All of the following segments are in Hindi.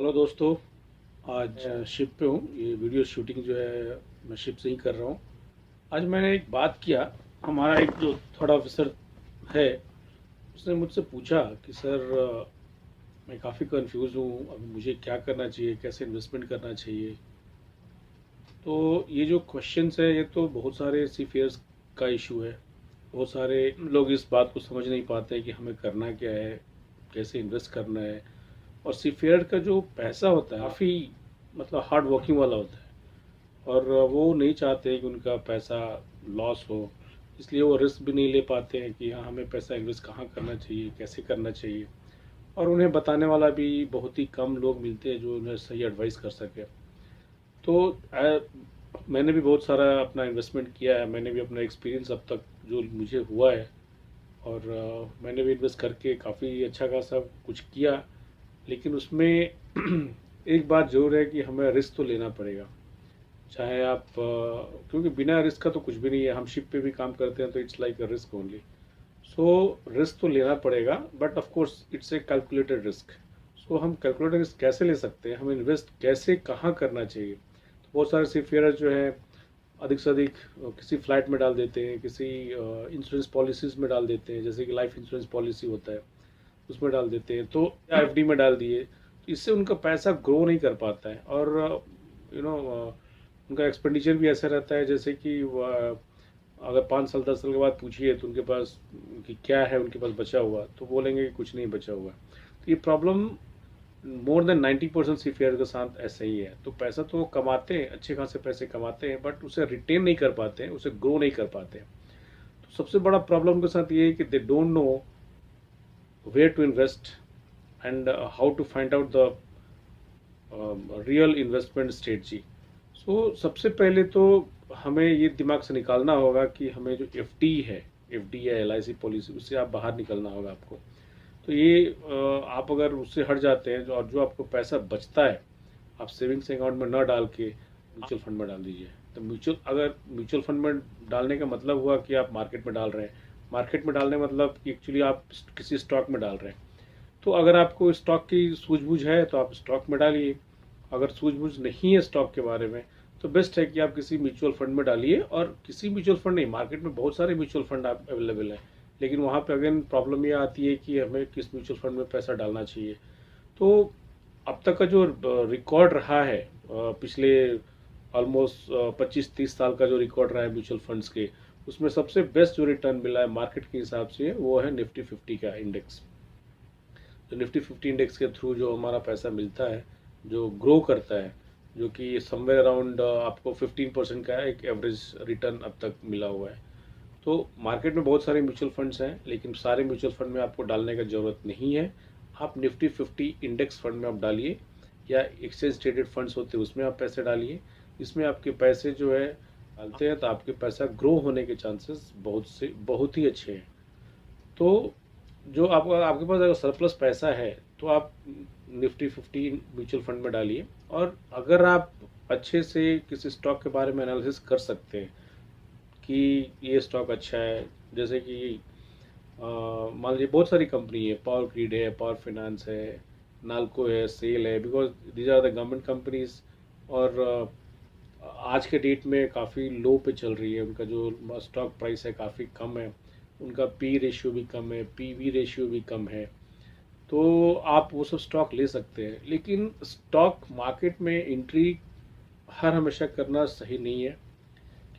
हेलो दोस्तों। आज शिप पे हूँ। ये वीडियो शूटिंग जो है मैं शिप से ही कर रहा हूँ। आज मैंने एक बात किया। हमारा एक जो थर्ड ऑफिसर है उसने मुझसे पूछा कि सर, मैं काफ़ी कंफ्यूज हूँ, अभी मुझे क्या करना चाहिए, कैसे इन्वेस्टमेंट करना चाहिए। तो ये जो क्वेश्चंस है ये तो बहुत सारे सीफेयर्स का इशू है। बहुत सारे लोग इस बात को समझ नहीं पाते कि हमें करना क्या है, कैसे इन्वेस्ट करना है। और सीफेयर का जो पैसा होता है काफ़ी मतलब हार्ड वर्किंग वाला होता है। और वो नहीं चाहते कि उनका पैसा लॉस हो, इसलिए वो रिस्क भी नहीं ले पाते हैं कि हाँ हमें पैसा इन्वेस्ट कहाँ करना चाहिए, कैसे करना चाहिए। और उन्हें बताने वाला भी बहुत ही कम लोग मिलते हैं जो उन्हें सही एडवाइस कर सके। तो मैंने भी बहुत सारा अपना इन्वेस्टमेंट किया है। मैंने भी अपना एक्सपीरियंस अब तक जो मुझे हुआ है, और मैंने भी इन्वेस्ट करके काफ़ी अच्छा खासा कुछ किया। लेकिन उसमें एक बात जरूर है कि हमें रिस्क तो लेना पड़ेगा। चाहे आप क्योंकि बिना रिस्क का तो कुछ भी नहीं है। हम शिप पे भी काम करते हैं तो it's like a risk only. So risk तो लेना पड़ेगा, but of course it's a calculated risk. So हम कैलकुलेटेड रिस्क कैसे ले सकते हैं, हमें इन्वेस्ट कैसे कहाँ करना चाहिए। तो बहुत सारे सीफेयर जो है अधिक से अधिक किसी फ्लाइट में डाल देते हैं, किसी इंश्योरेंस पॉलिसीज में डाल देते हैं, जैसे कि लाइफ इंश्योरेंस पॉलिसी होता है उसमें डाल देते हैं, तो एफडी में डाल दिए। तो इससे उनका पैसा ग्रो नहीं कर पाता है। और उनका एक्सपेंडिचर भी ऐसा रहता है जैसे कि अगर 5 साल 10 साल के बाद पूछिए तो उनके पास कि क्या है उनके पास बचा हुआ, तो बोलेंगे कि कुछ नहीं बचा हुआ। तो ये प्रॉब्लम मोर देन 90% सी फेयर के साथ ऐसा ही है। तो पैसा तो वो कमाते हैं, अच्छे खासे पैसे कमाते हैं, बट उसे रिटेन नहीं कर पाते हैं, उसे ग्रो नहीं कर पाते हैं। तो सबसे बड़ा प्रॉब्लम उनके साथ ये है कि they don't know where to invest and how to find out the real investment strategy. So सबसे पहले तो हमें ये दिमाग से निकालना होगा कि हमें जो एफडी है, एफडी या एलआईसी पॉलिसी, उससे आप बाहर निकलना होगा आपको। तो ये आप अगर उससे हट जाते हैं और जो आपको पैसा बचता है आप सेविंग्स अकाउंट में न डाल के म्यूचुअल फंड में डाल दीजिए। तो म्यूचुअल फंड में डालने का मतलब हुआ कि आप मार्केट में डाल रहे हैं। मार्केट में डालने का मतलब कि एक्चुअली आप किसी स्टॉक में डाल रहे हैं। तो अगर आपको स्टॉक की सूझबूझ है तो आप स्टॉक में डालिए। अगर सूझबूझ नहीं है स्टॉक के बारे में तो बेस्ट है कि आप किसी म्यूचुअल फंड में डालिए। और किसी म्यूचुअल फंड नहीं, मार्केट में बहुत सारे म्यूचुअल फंड आप अवेलेबल हैं। लेकिन वहाँ पे अगेन प्रॉब्लम ये आती है कि हमें किस म्यूचुअल फंड में पैसा डालना चाहिए। तो अब तक का जो रिकॉर्ड रहा है पिछले ऑलमोस्ट 25-30 साल का जो रिकॉर्ड रहा है म्यूचुअल फंड्स के, उसमें सबसे बेस्ट जो रिटर्न मिला है मार्केट के हिसाब से वो है निफ्टी 50 का इंडेक्स। तो निफ्टी 50 इंडेक्स के थ्रू जो हमारा पैसा मिलता है, जो ग्रो करता है, जो कि समवेयर अराउंड आपको 15% का एक एवरेज रिटर्न अब तक मिला हुआ है। तो मार्केट में बहुत सारे म्यूचुअल फंड्स हैं, लेकिन सारे म्यूचुअल फंड में आपको डालने का ज़रूरत नहीं है। आप निफ्टी 50 इंडेक्स फंड में आप डालिए, या एक्सचेंज ट्रेडेड फंड्स होते हैं उसमें आप पैसे डालिए। इसमें आपके पैसे जो है डालते हैं तो आपके पैसा ग्रो होने के चांसेस बहुत ही अच्छे हैं। तो जो आपका आपके पास अगर सरप्लस पैसा है तो आप निफ्टी 50 म्यूचुअल फंड में डालिए। और अगर आप अच्छे से किसी स्टॉक के बारे में एनालिसिस कर सकते हैं कि ये स्टॉक अच्छा है, जैसे कि मान लीजिए बहुत सारी कंपनी है, पावर ग्रिड है, पावर फाइनेंस है, नाल्को है, सेल है, because these are the government companies. और आज के डेट में काफ़ी लो पे चल रही है, उनका जो स्टॉक प्राइस है काफ़ी कम है, उनका पी रेशियो भी कम है, पीवी रेशियो भी कम है। तो आप वो सब स्टॉक ले सकते हैं। लेकिन स्टॉक मार्केट में एंट्री हर हमेशा करना सही नहीं है,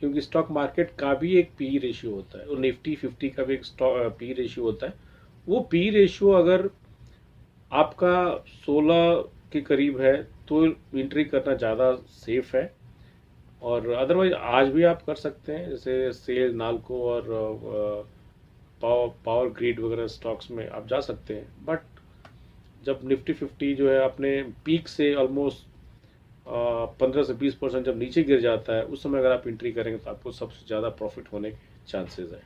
क्योंकि स्टॉक मार्केट का भी एक पी रेशियो होता है और निफ्टी 50 का भी एक स्टॉक पी रेशियो होता है। वो पी रेशियो अगर आपका 16 के करीब है तो एंट्री करना ज़्यादा सेफ है। और अदरवाइज आज भी आप कर सकते हैं, जैसे सेल, नाल्को और पावर ग्रिड वगैरह स्टॉक्स में आप जा सकते हैं। बट जब निफ्टी 50 जो है अपने पीक से ऑलमोस्ट 15 से 20% जब नीचे गिर जाता है, उस समय अगर आप एंट्री करेंगे तो आपको सबसे ज़्यादा प्रॉफिट होने के चांसेस है।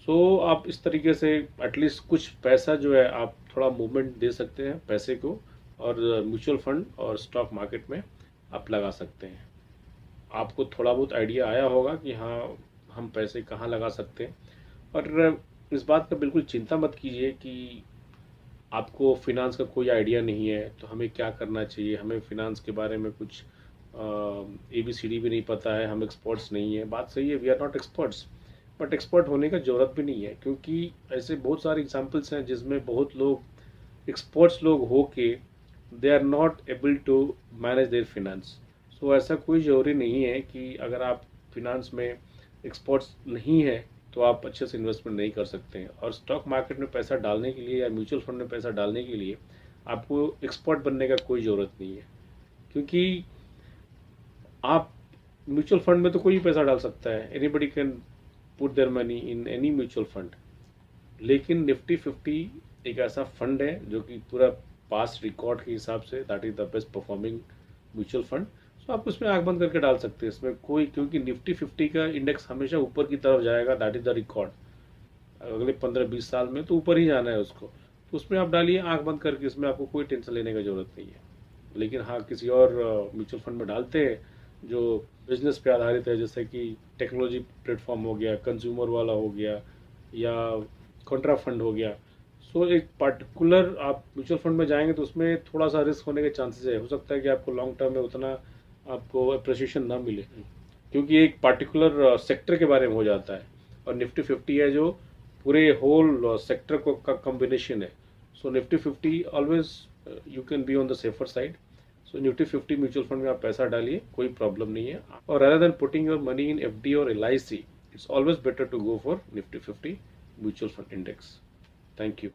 सो आप इस तरीके से एटलीस्ट कुछ पैसा जो है आप थोड़ा मूवमेंट दे सकते हैं पैसे को, और म्यूचुअल फंड और स्टॉक मार्केट में आप लगा सकते हैं। आपको थोड़ा बहुत आइडिया आया होगा कि हाँ हम पैसे कहाँ लगा सकते हैं। और इस बात का बिल्कुल चिंता मत कीजिए कि आपको फिनांस का कोई आइडिया नहीं है तो हमें क्या करना चाहिए, हमें फिनांस के बारे में कुछ ABCD भी नहीं पता है, हम एक्सपर्ट्स नहीं है। बात सही है, we are not experts, but expert होने का ज़रूरत भी नहीं है, क्योंकि ऐसे बहुत सारे एग्जांपल्स हैं जिसमें बहुत लोग एक्सपर्ट्स लोग हो के they are not able to manage their finance. So ऐसा कोई ज़रूरी नहीं है कि अगर आप फिनांस में एक्सपर्ट्स नहीं है तो आप अच्छे से इन्वेस्टमेंट नहीं कर सकते हैं। और स्टॉक मार्केट में पैसा डालने के लिए या म्यूचुअल फंड में पैसा डालने के लिए आपको एक्सपर्ट बनने का कोई ज़रूरत नहीं है, क्योंकि आप म्यूचुअल फंड में तो कोई भी पैसा डाल सकता है, anybody can put their money in any mutual fund. लेकिन निफ्टी 50 एक ऐसा फंड है जो कि पूरा पास्ट रिकॉर्ड के हिसाब से that is the best performing mutual fund. So आप उसमें आंख बंद करके डाल सकते हैं इसमें कोई, क्योंकि निफ्टी 50 का इंडेक्स हमेशा ऊपर की तरफ जाएगा, दैट इज द रिकॉर्ड। अगले 15-20 साल में तो ऊपर ही जाना है उसको, तो उसमें आप डालिए आंख बंद करके, इसमें आपको कोई टेंशन लेने की जरूरत नहीं है। लेकिन हाँ, किसी और म्यूचुअल फंड में डालते हैं जो बिजनेस पे आधारित है, जैसे कि टेक्नोलॉजी प्लेटफॉर्म हो गया, कंज्यूमर वाला हो गया, या कॉन्ट्रा फंड हो गया। सो एक पार्टिकुलर आप म्यूचुअल फंड में जाएंगे तो उसमें थोड़ा सा रिस्क होने के चांसेस है, हो सकता है कि आपको लॉन्ग टर्म में उतना आपको अप्रिसिएशन ना मिले, क्योंकि एक पार्टिकुलर सेक्टर के बारे में हो जाता है। और निफ्टी 50 है जो पूरे होल सेक्टर को का कॉम्बिनेशन है। So Nifty 50 always you can be on the safer side. So Nifty 50 mutual fund में आप पैसा डालिए, कोई प्रॉब्लम नहीं है। और rather than putting your money in FD or LIC, it's always better to go for Nifty 50 mutual fund index. Thank you.